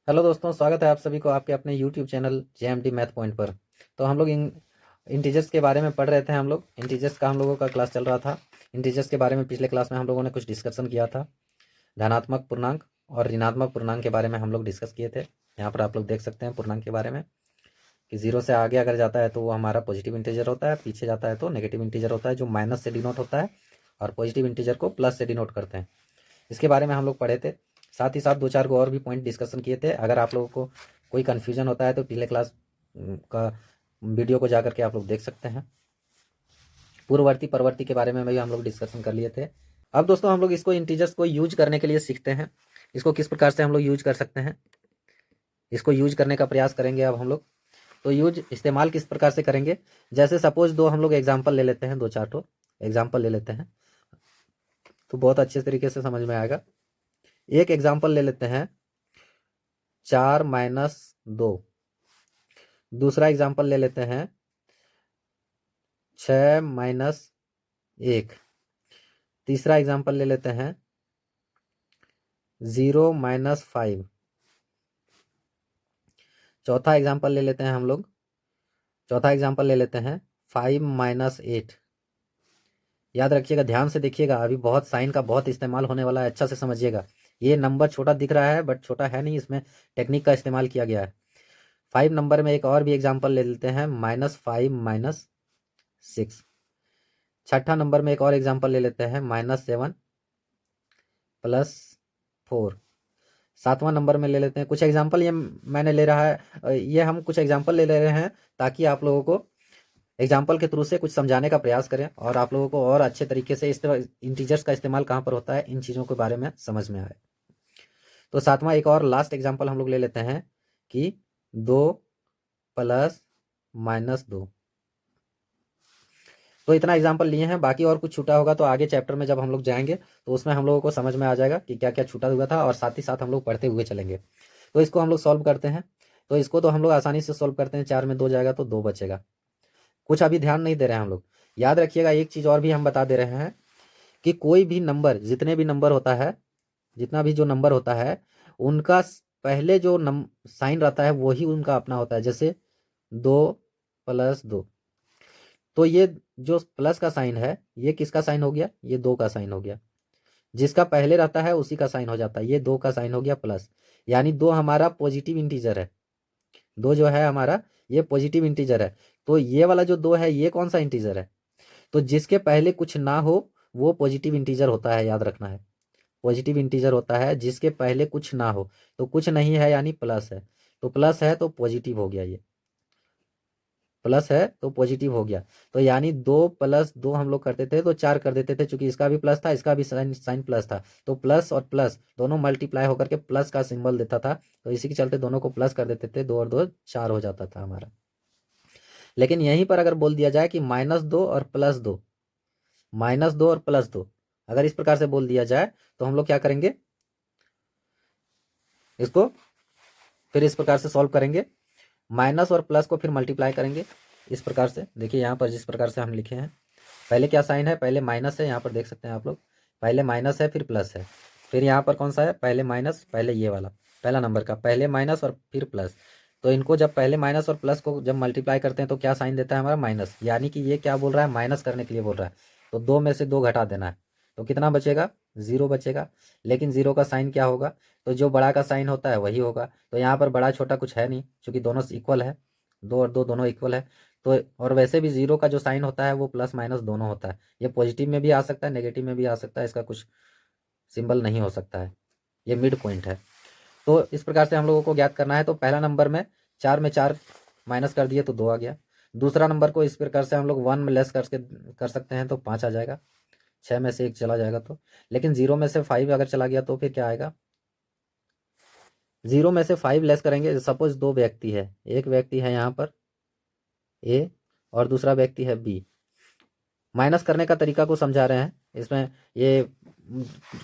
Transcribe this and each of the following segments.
Hello दोस्तों, स्वागत है आप सभी को आपके अपने YouTube channel JMD math point पर। तो हम लोग इंटीजर्स के बारे में पढ़ रहे थे। हम लोग इंटीजर्स का हम लोगों का क्लास चल रहा था। इंटीजर्स के बारे में पिछले क्लास में हम लोगों ने कुछ डिस्कशन किया था। धनात्मक पूर्णांक और ऋणात्मक पूर्णांक के बारे में हम लोग डिस्कस किए थे। यहाँ पर आप लोग देख सकते हैं पूर्णांक के बारे में कि जीरो से आगे अगर जाता है तो वो हमारा पॉजिटिव इंटीजर होता है, पीछे जाता है तो नेगेटिव इंटीजर होता है जो माइनस से डिनोट होता है, और पॉजिटिव इंटीजर को प्लस से डिनोट करते हैं। इसके बारे में हम लोग पढ़े थे। साथ ही साथ दो चार को और भी पॉइंट डिस्कशन किए थे। अगर आप लोगों को कोई कन्फ्यूजन होता है तो पिछले क्लास का वीडियो को जाकर के आप लोग देख सकते हैं। पूर्ववर्ती परवर्ती के बारे में भी हम लोग डिस्कशन कर लिए थे। अब दोस्तों हम लोग इसको इंटीजर्स को यूज करने के लिए सीखते हैं। इसको किस प्रकार से हम लोग यूज कर सकते हैं, इसको यूज करने का प्रयास करेंगे। अब हम लोग तो यूज इस्तेमाल किस प्रकार से करेंगे, जैसे सपोज दो हम लोग एग्जाम्पल ले लेते हैं, दो चार तो एग्जाम्पल ले लेते हैं तो बहुत अच्छे तरीके से समझ में आएगा। एक एग्जाम्पल ले लेते हैं 4-2। दूसरा एग्जाम्पल ले लेते हैं 6-1। तीसरा एग्जाम्पल ले लेते हैं 0-5। चौथा एग्जाम्पल ले लेते हैं हम लोग, चौथा एग्जाम्पल ले लेते हैं 5-8। याद रखिएगा, ध्यान से देखिएगा, अभी बहुत साइन का बहुत इस्तेमाल होने वाला है, अच्छा से समझिएगा। ये नंबर छोटा दिख रहा है बट छोटा है नहीं, इसमें टेक्निक का इस्तेमाल किया गया है। 5 नंबर में एक और भी एग्जाम्पल ले लेते हैं -5-6। छठा नंबर में एक और एग्जाम्पल ले लेते हैं -7+4। सातवां नंबर में ले लेते हैं कुछ एग्जाम्पल, ये मैंने ले रहा है, ये हम कुछ एग्जाम्पल ले रहे हैं ताकि आप लोगों को एग्जाम्पल के थ्रू से कुछ समझाने का प्रयास करें और आप लोगों को और अच्छे तरीके से इस इंटीजर्स का इस्तेमाल कहाँ पर होता है इन चीज़ों के बारे में समझ में आए। तो सातवां एक और लास्ट एग्जाम्पल हम लोग ले लेते हैं कि 2+-2। तो इतना एग्जाम्पल लिए हैं, बाकी और कुछ छूटा होगा तो आगे चैप्टर में जब हम लोग जाएंगे तो उसमें हम लोगों को समझ में आ जाएगा कि क्या क्या छूटा हुआ था, और साथ ही साथ हम लोग पढ़ते हुए चलेंगे। तो इसको हम लोग सॉल्व करते हैं। तो इसको तो हम लोग आसानी से सॉल्व करते हैं, 4 में 2 जाएगा तो 2 बचेगा। कुछ अभी ध्यान नहीं दे रहे हैं हम लोग। याद रखिएगा, एक चीज़ और भी हम बता दे रहे हैं कि कोई भी नंबर, जितने भी नंबर होता है, जितना भी जो नंबर होता है, उनका पहले जो साइन रहता है वही उनका अपना होता है। जैसे 2+2, तो ये जो प्लस का साइन है ये किसका साइन हो गया, ये 2 का साइन हो गया। जिसका पहले रहता है उसी का साइन हो जाता है, ये 2 का साइन हो गया प्लस, यानी 2 हमारा पॉजिटिव इंटीजर है। 2 जो है हमारा ये पॉजिटिव इंटीजर है। तो ये वाला जो 2 है ये कौन सा इंटीजर है, तो जिसके पहले कुछ ना हो वो पॉजिटिव इंटीजर होता है, याद रखना है। पॉजिटिव इंटीजर होता है जिसके पहले कुछ ना हो, तो कुछ नहीं है यानी प्लस है, तो प्लस है तो पॉजिटिव हो गया, ये प्लस है तो पॉजिटिव हो गया। तो यानी 2+2 हम लोग करते थे तो 4 कर देते थे, क्योंकि इसका भी प्लस था इसका भी साइन साइन प्लस था, तो प्लस और प्लस दोनों मल्टीप्लाई होकर के प्लस का सिंबल देता था। तो इसी के चलते दोनों को प्लस कर देते थे, 2 और 2 4 हो जाता था हमारा। लेकिन यहीं पर अगर बोल दिया जाए कि -2 और +2, -2 और +2, अगर इस प्रकार से बोल दिया जाए तो हम लोग क्या करेंगे, इसको फिर इस प्रकार से सॉल्व करेंगे। माइनस और प्लस को फिर मल्टीप्लाई करेंगे इस प्रकार से। देखिए यहाँ पर जिस प्रकार से हम लिखे हैं, पहले क्या साइन है, पहले माइनस है, यहाँ पर देख सकते हैं आप लोग, पहले माइनस है फिर प्लस है, फिर यहाँ पर कौन सा है, पहले माइनस, पहले ये वाला पहला नंबर का पहले माइनस और फिर प्लस। तो इनको जब पहले माइनस और प्लस को जब मल्टीप्लाई करते हैं तो क्या साइन देता है हमारा, माइनस, यानी कि ये क्या बोल रहा है, माइनस करने के लिए बोल रहा है। तो 2 में से 2 घटा देना है, तो कितना बचेगा, 0 बचेगा। लेकिन 0 का साइन क्या होगा, तो जो बड़ा का साइन होता है वही होगा। तो यहाँ पर बड़ा छोटा कुछ है नहीं, क्योंकि दोनों इक्वल है, 2 और 2 दोनों इक्वल है। तो और वैसे भी 0 का जो साइन होता है वो प्लस माइनस दोनों होता है, ये पॉजिटिव में भी आ सकता है नेगेटिव में भी आ सकता है, इसका कुछ सिंबल नहीं हो सकता है, ये मिड पॉइंट है। तो इस प्रकार से हम लोगों को ज्ञात करना है। तो पहला नंबर में 4 में 4 माइनस कर दिए तो 2 आ गया। दूसरा नंबर को इस प्रकार से हम लोग 1 में लेस करके कर सकते हैं तो 5 आ जाएगा, 6 में से 1 चला जाएगा तो। लेकिन 0 में से 5 अगर चला गया तो फिर क्या आएगा, 0 में से 5 लेस करेंगे। सपोज 2 व्यक्ति है, एक व्यक्ति है यहाँ पर ए और दूसरा व्यक्ति है बी। माइनस करने का तरीका को समझा रहे हैं इसमें। ये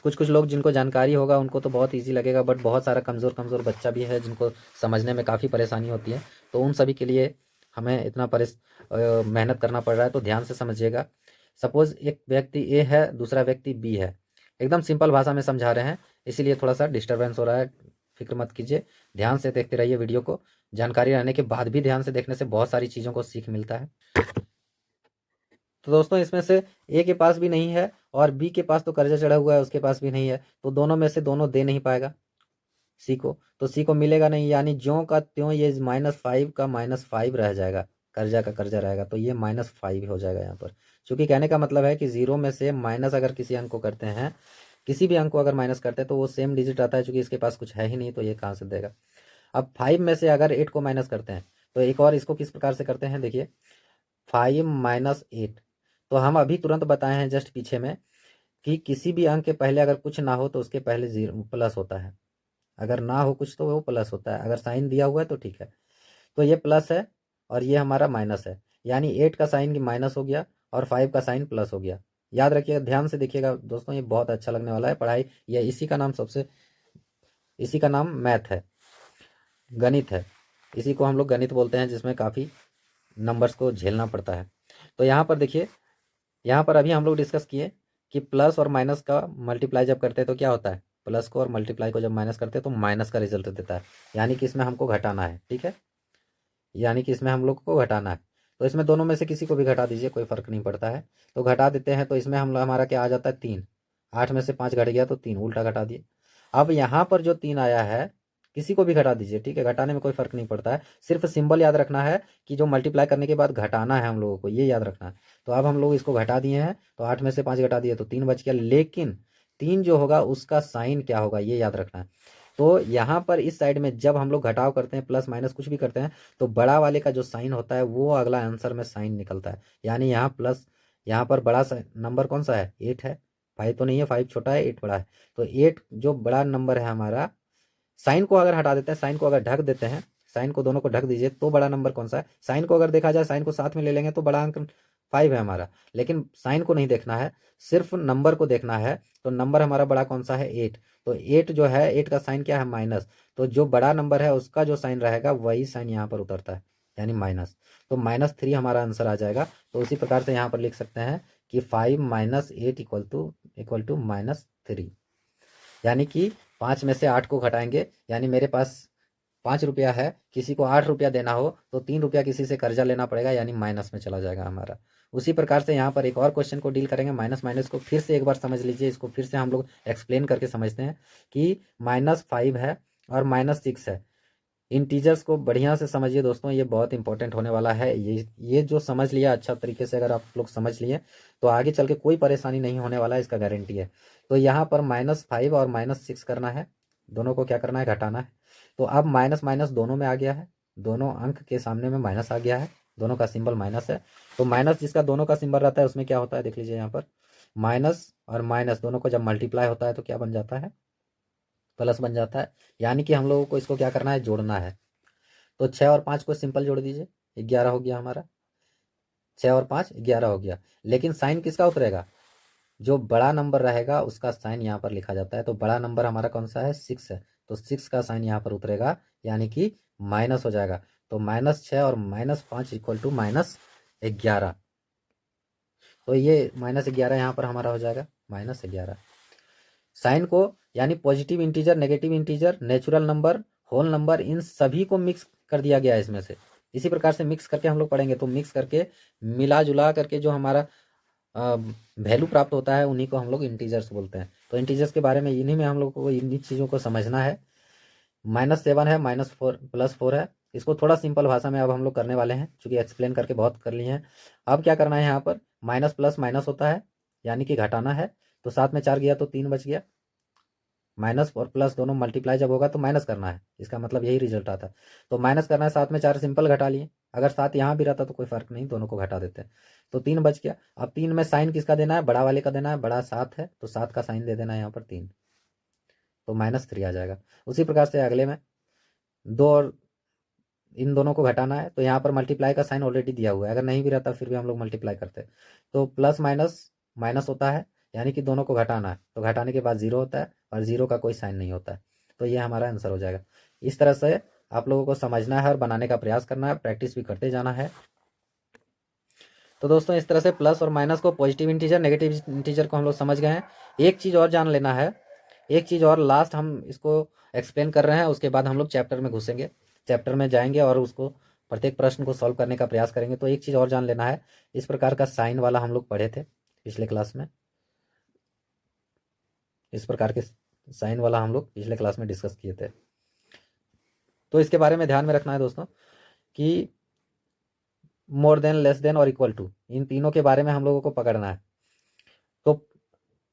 कुछ कुछ लोग जिनको जानकारी होगा उनको तो बहुत इजी लगेगा, बट बहुत सारा कमज़ोर कमज़ोर बच्चा भी है जिनको समझने में काफ़ी परेशानी होती है, तो उन सभी के लिए हमें इतना मेहनत करना पड़ रहा है, तो ध्यान से समझिएगा। सपोज एक व्यक्ति ए है दूसरा व्यक्ति बी है, एकदम सिंपल भाषा में समझा रहे हैं, इसीलिए थोड़ा सा डिस्टर्बेंस हो रहा है, फिक्र मत कीजिए, ध्यान से देखते रहिए वीडियो को। जानकारी रहने के बाद भी ध्यान से देखने से बहुत सारी चीज़ों को सीख मिलता है। तो दोस्तों इसमें से ए के पास भी नहीं है और बी के पास तो कर्जा चढ़ा हुआ है, उसके पास भी नहीं है, तो दोनों में से दोनों दे नहीं पाएगा सी को, तो सी को मिलेगा नहीं, यानी ज्यों का त्यों ये -5 का -5 रह जाएगा, कर्जा का कर्जा रहेगा, तो ये -5 हो जाएगा यहाँ पर। क्योंकि कहने का मतलब है कि 0 में से माइनस अगर किसी अंक को करते हैं, किसी भी अंक को अगर माइनस करते हैं तो वो सेम डिजिट आता है, चूंकि इसके पास कुछ है ही नहीं तो ये कहाँ से देगा। अब 5 में से अगर 8 को माइनस करते हैं तो एक और इसको किस प्रकार से करते हैं, देखिए 5 - 8, तो हम अभी तुरंत बताए हैं जस्ट पीछे में कि किसी भी अंक के पहले अगर कुछ ना हो तो उसके पहले 0 प्लस होता है, अगर ना हो कुछ तो वो प्लस होता है, अगर साइन दिया हुआ है तो ठीक है। तो ये प्लस है और ये हमारा माइनस है, यानी 8 का साइन माइनस हो गया और 5 का साइन प्लस हो गया। याद रखिएगा, ध्यान से देखिएगा दोस्तों, ये बहुत अच्छा लगने वाला है पढ़ाई, ये इसी का नाम मैथ है, गणित है। इसी को हम लोग गणित बोलते हैं, जिसमें काफ़ी नंबर्स को झेलना पड़ता है। तो यहाँ पर देखिए, यहाँ पर अभी हम लोग डिस्कस किए कि प्लस और माइनस का मल्टीप्लाई जब करते हैं तो क्या होता है, प्लस को और मल्टीप्लाई को जब माइनस करते हैं तो माइनस का रिजल्ट देता है, यानी कि इसमें हमको घटाना है, ठीक है, यानी कि इसमें हम लोग को घटाना है। तो इसमें दोनों में से किसी को भी घटा दीजिए, कोई फर्क नहीं पड़ता है। तो घटा देते हैं तो इसमें हम हमारा क्या आ जाता है, 3, 8 में से 5 घट गया तो 3 उल्टा घटा दिए। अब यहाँ पर जो 3 आया है, किसी को भी घटा दीजिए, ठीक है, घटाने में कोई फर्क नहीं पड़ता है, सिर्फ सिंबल याद रखना है कि जो मल्टीप्लाई करने के बाद घटाना है हम लोगों को, ये याद रखना है। तो अब हम लोग इसको घटा दिए हैं, तो 8 में से 5 घटा दिए तो 3 बच गया, लेकिन 3 जो होगा उसका साइन क्या होगा ये याद रखना है। तो यहाँ पर इस साइड में जब हम लोग घटाव करते हैं, प्लस माइनस कुछ भी करते हैं, तो बड़ा वाले का जो साइन होता है वो अगला आंसर में साइन निकलता है, यानी यहाँ प्लस, यहाँ पर बड़ा सा नंबर कौन सा है, 8 है, 5 तो नहीं है, 5 छोटा है, 8 बड़ा है, तो 8 जो बड़ा नंबर है हमारा, साइन को अगर हटा देते हैं, साइन को अगर ढक देते हैं, साइन को दोनों को ढक दीजिए तो बड़ा नंबर कौन सा है, साइन को अगर देखा जाए, साइन को साथ में ले लेंगे तो बड़ा अंक 5 है हमारा, लेकिन साइन को नहीं देखना है, सिर्फ नंबर को देखना है। तो नंबर हमारा बड़ा कौन सा है, 8, तो 8 जो है, 8 का साइन क्या है, माइनस, तो जो बड़ा नंबर है उसका जो साइन रहेगा वही साइन यहाँ पर उतरता है, यानी माइनस, तो -3 हमारा आंसर आ जाएगा। तो उसी प्रकार से यहाँ पर लिख सकते हैं कि 5 - 8 इक्वल टू -3, यानी कि 5 में से 8 को घटाएंगे, यानी मेरे पास 5 रुपया है, किसी को 8 रुपया देना हो तो 3 रुपया किसी से कर्जा लेना पड़ेगा, यानी माइनस में चला जाएगा हमारा। उसी प्रकार से यहाँ पर एक और क्वेश्चन को डील करेंगे, माइनस माइनस को फिर से एक बार समझ लीजिए, इसको फिर से हम लोग एक्सप्लेन करके समझते हैं कि -5 है और -6 है। इंटीजर्स को बढ़िया से समझिए दोस्तों, ये बहुत इंपॉर्टेंट होने वाला है। ये जो समझ लिया अच्छा तरीके से, अगर आप लोग समझ लिए तो आगे चल के कोई परेशानी नहीं होने वाला है, इसका गारंटी है। तो यहाँ पर -5 और -6 करना है, दोनों को क्या करना है, घटाना है। तो अब माइनस माइनस दोनों में आ गया है, दोनों अंक के सामने में माइनस आ गया है, दोनों का सिंबल माइनस है। तो माइनस जिसका दोनों का सिंबल रहता है उसमें क्या होता है, देख लीजिए यहाँ पर, माइनस और माइनस दोनों को जब मल्टीप्लाई होता है तो क्या बन जाता है, प्लस बन जाता है। यानी कि हम लोगों को इसको क्या करना है, जोड़ना है। तो 6 और 5 को सिंपल जोड़ दीजिए, 11 हो गया हमारा, 6 और 5 11 हो गया। लेकिन साइन किसका उतरेगा, जो बड़ा नंबर रहेगा उसका साइन यहाँ पर लिखा जाता है। तो बड़ा नंबर हमारा कौन सा है, 6 है, तो 6 का साइन यहाँ पर उतरेगा, यानी कि माइनस हो जाएगा। तो -6 और -5 इक्वल टू -11, तो ये -11 यहाँ पर हमारा हो जाएगा, -11। साइन को, यानी positive integer, negative integer, natural number, whole number, इन सभी को मिक्स कर दिया गया है इसमें से। इसी प्रकार से मिक्स करके हम लोग पढ़ेंगे, तो मिक्स करके मिला जुला करके जो हमारा वैल्यू प्राप्त होता है उन्हीं को हम लोग इंटीजर्स बोलते हैं। तो इंटीजर्स के बारे में इन्हीं में हम लोग को इन्हीं चीज़ों को समझना है। -7 है, -4 +4 है, इसको थोड़ा सिंपल भाषा में अब हम लोग करने वाले हैं, चूंकि एक्सप्लेन करके बहुत कर लिए हैं। अब क्या करना है, यहाँ पर माइनस प्लस माइनस होता है, यानी कि घटाना है। तो 7 में 4 गया तो 3 बच गया, माइनस और प्लस दोनों मल्टीप्लाई जब होगा तो माइनस करना है, इसका मतलब यही रिजल्ट आता है। तो माइनस करना है, 7 में 4 सिंपल घटा लिए, अगर 7 यहाँ भी रहता तो कोई फर्क नहीं, दोनों को घटा देते हैं। तो 3 बच गया। अब 3 में साइन किसका देना है, बड़ा वाले का देना है, बड़ा 7 है तो 7 का साइन दे देना है यहाँ पर 3, तो -3 आ जाएगा। उसी प्रकार से अगले में 2 और इन दोनों को घटाना है, तो यहाँ पर मल्टीप्लाई का साइन ऑलरेडी दिया हुआ है, अगर नहीं भी रहता फिर भी हम लोग मल्टीप्लाई करते हैं। तो प्लस माइनस माइनस होता है, यानी कि दोनों को घटाना है, तो घटाने के बाद 0 होता है और 0 का कोई साइन नहीं होता है। तो ये हमारा आंसर हो जाएगा। इस तरह से आप लोगों को समझना है और बनाने का प्रयास करना है, प्रैक्टिस भी करते जाना है। तो दोस्तों इस तरह से प्लस और माइनस को, पॉजिटिव इंटीजर नेगेटिव इंटीजर को हम लोग समझ गए हैं। एक चीज़ और जान लेना है एक चीज़ और लास्ट हम इसको एक्सप्लेन कर रहे हैं, उसके बाद हम लोग चैप्टर में घुसेंगे, चैप्टर में जाएंगे और उसको प्रत्येक प्रश्न को सॉल्व करने का प्रयास करेंगे। तो एक चीज़ और जान लेना है, इस प्रकार का साइन वाला हम लोग पढ़े थे पिछले क्लास में, इस प्रकार के साइन वाला हम लोग पिछले क्लास में डिस्कस किए थे। तो इसके बारे में ध्यान में रखना है दोस्तों कि मोर देन, लेस देन और इक्वल टू, इन तीनों के बारे में हम लोगों को पकड़ना है। तो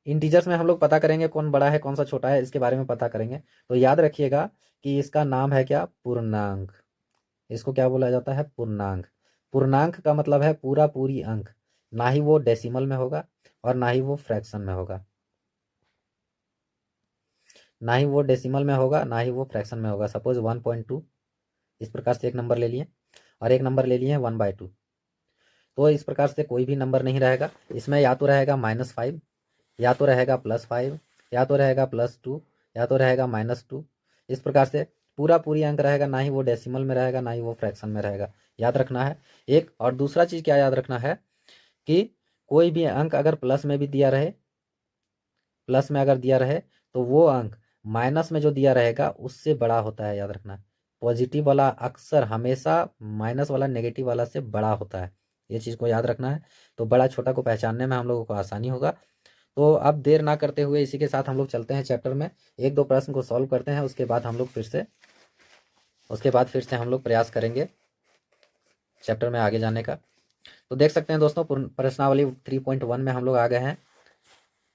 इंटीजर्स में हम लोग पता करेंगे कौन बड़ा है कौन सा छोटा है, इसके बारे में पता करेंगे। तो याद रखिएगा कि इसका नाम है क्या, पूर्णांक। इसको क्या बोला जाता है, पूर्णांक। पूर्णांक का मतलब है पूरा पूरी अंक, ना ही वो डेसिमल में होगा और ना ही वो फ्रैक्शन में होगा, ना ही वो डेसिमल में होगा ना ही वो फ्रैक्शन में होगा। सपोज 1.2 इस प्रकार से एक नंबर ले लिए और एक नंबर ले लिए 1/2, तो इस प्रकार से कोई भी नंबर नहीं रहेगा इसमें, या तो रहेगा -5, या तो रहेगा +5, या तो रहेगा +2, या तो रहेगा -2। इस प्रकार से पूरा पूरी अंक रहेगा, ना ही वो डेसिमल में रहेगा ना ही वो फ्रैक्शन में रहेगा, याद रखना है एक। और दूसरा चीज़ क्या याद रखना है कि कोई भी अंक अगर प्लस में भी दिया रहे, प्लस में अगर दिया रहे तो वो अंक माइनस में जो दिया रहेगा उससे बड़ा होता है, याद रखना। पॉजिटिव वाला अक्सर हमेशा माइनस वाला, नेगेटिव वाला से बड़ा होता है, ये चीज़ को याद रखना है। तो बड़ा छोटा को पहचानने में हम लोगों को आसानी होगा। तो अब देर ना करते हुए इसी के साथ हम लोग चलते हैं चैप्टर में, एक दो प्रश्न को सॉल्व करते हैं, उसके बाद हम लोग फिर से हम लोग प्रयास करेंगे चैप्टर में आगे जाने का। तो देख सकते हैं दोस्तों, प्रश्नावली 3.1 में हम लोग आ गए हैं।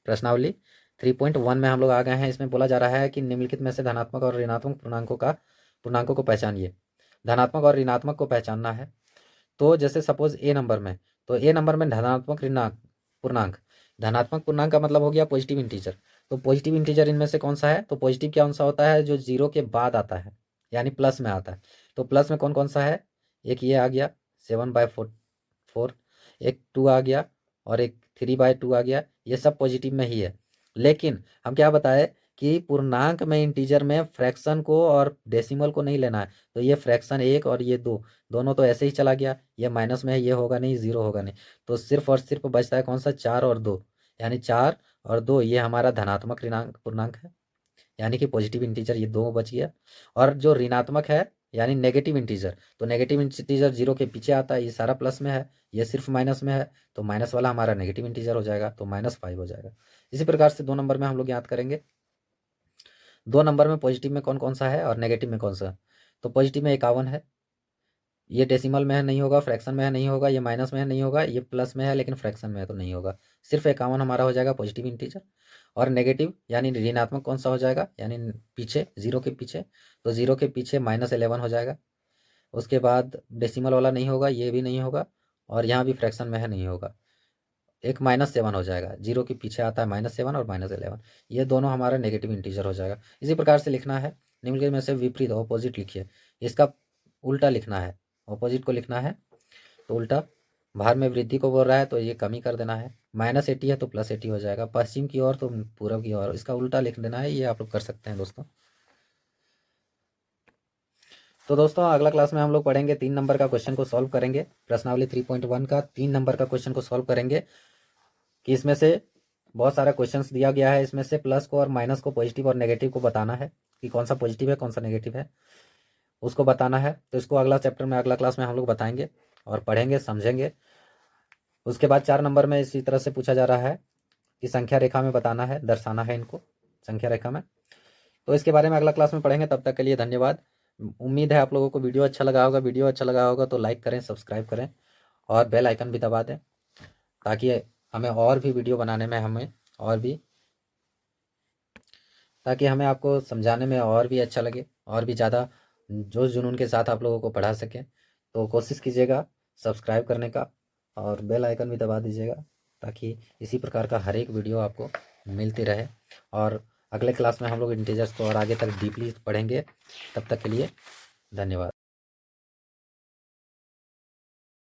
प्रश्नावली 3.1 में हम लोग आ गए हैं। इसमें बोला जा रहा है कि निम्नलिखित में से धनात्मक और ऋणात्मक पूर्णांकों को पहचानिए। धनात्मक और ऋणात्मक को पहचानना है। तो जैसे सपोज ए नंबर में, तो ए नंबर में धनात्मक पूर्णांक, धनात्मक पूर्णांक का मतलब हो गया पॉजिटिव इंटीजर। तो पॉजिटिव इंटीजर इनमें से कौन सा है, तो पॉजिटिव कौन सा होता है, जो जीरो के बाद आता है, यानी प्लस में आता है। तो प्लस में कौन कौन सा है, एक ये आ गया 7/4, एक 2 आ गया और एक 3/2 आ गया, ये सब पॉजिटिव में ही है। लेकिन हम क्या बताए कि पूर्णांक में, इंटीजर में फ्रैक्शन को और डेसिमल को नहीं लेना है। तो ये फ्रैक्शन 1 और ये 2 दोनों तो ऐसे ही चला गया, ये माइनस में है, ये होगा नहीं, जीरो होगा नहीं। तो सिर्फ और सिर्फ बचता है कौन सा, 4 और 2, यानी 4 और 2 ये हमारा धनात्मक पूर्णांक है, यानी कि पॉजिटिव इंटीजर, ये दो बच गया। और जो ऋणात्मक है यानी नेगेटिव इंटीजर, तो नेगेटिव इंटीजर जीरो के पीछे आता है, ये सारा प्लस में है, ये सिर्फ माइनस में है, तो माइनस वाला हमारा नेगेटिव इंटीजर हो जाएगा, तो -5 हो जाएगा। इसी प्रकार से 2 नंबर में हम लोग याद करेंगे, 2 नंबर में पॉजिटिव में कौन कौन सा है और नेगेटिव में कौन सा है। तो पॉजिटिव में 51 है, ये डेसिमल में है नहीं होगा, फ्रैक्शन में है नहीं होगा, ये माइनस में है नहीं होगा, ये प्लस में है लेकिन फ्रैक्शन में है तो नहीं होगा, सिर्फ 51 हमारा हो जाएगा पॉजिटिव इंटीजर। और नेगेटिव यानी ऋणात्मक कौन सा हो जाएगा, यानी पीछे जीरो के पीछे, तो जीरो के पीछे -11 हो जाएगा। उसके बाद डेसिमल वाला नहीं होगा, ये भी नहीं होगा, और यहाँ भी फ्रैक्शन में है नहीं होगा, एक -7 हो जाएगा, जीरो के पीछे आता है -7 और -11, ये दोनों हमारा नेगेटिव इंटीजर हो जाएगा। इसी प्रकार से लिखना है, निम्नलिखित में से विपरीत ऑपोजिट लिखिए, इसका उल्टा लिखना है, ऑपोजिट को लिखना है तो उल्टा। भार में वृद्धि को बोल रहा है तो ये कमी कर देना है, -80 है तो +80 हो जाएगा, पश्चिम की ओर तो पूरब की ओर, इसका उल्टा लिख देना है, ये आप लोग कर सकते हैं दोस्तों। तो दोस्तों अगला क्लास में हम लोग पढ़ेंगे 3 नंबर का क्वेश्चन को सॉल्व करेंगे, प्रश्नावली 3.1 का 3 नंबर का क्वेश्चन को सॉल्व करेंगे कि इसमें से बहुत सारा क्वेश्चंस दिया गया है, इसमें से प्लस को और माइनस को, पॉजिटिव और नेगेटिव को बताना है कि कौन सा पॉजिटिव है कौन सा नेगेटिव है, उसको बताना है। तो इसको अगला चैप्टर में, अगला क्लास में हम लोग बताएंगे और पढ़ेंगे, समझेंगे। उसके बाद 4 नंबर में इसी तरह से पूछा जा रहा है कि संख्या रेखा में बताना है, दर्शाना है इनको संख्या रेखा में। तो इसके बारे में अगला क्लास में पढ़ेंगे, तब तक के लिए धन्यवाद। उम्मीद है आप लोगों को वीडियो अच्छा लगा होगा, वीडियो अच्छा लगा होगा तो लाइक करें, सब्सक्राइब करें और बेल आइकन भी दबा दें, ताकि हमें और भी वीडियो बनाने में ताकि हमें आपको समझाने में और भी अच्छा लगे, और भी ज़्यादा जोश जुनून के साथ आप लोगों को पढ़ा सकें। तो कोशिश कीजिएगा सब्सक्राइब करने का और बेल आइकन भी दबा दीजिएगा, ताकि इसी प्रकार का हर एक वीडियो आपको मिलती रहे। और अगले क्लास में हम लोग इंटीजर्स को और आगे तक डीपली पढ़ेंगे। तब तक के लिए धन्यवाद।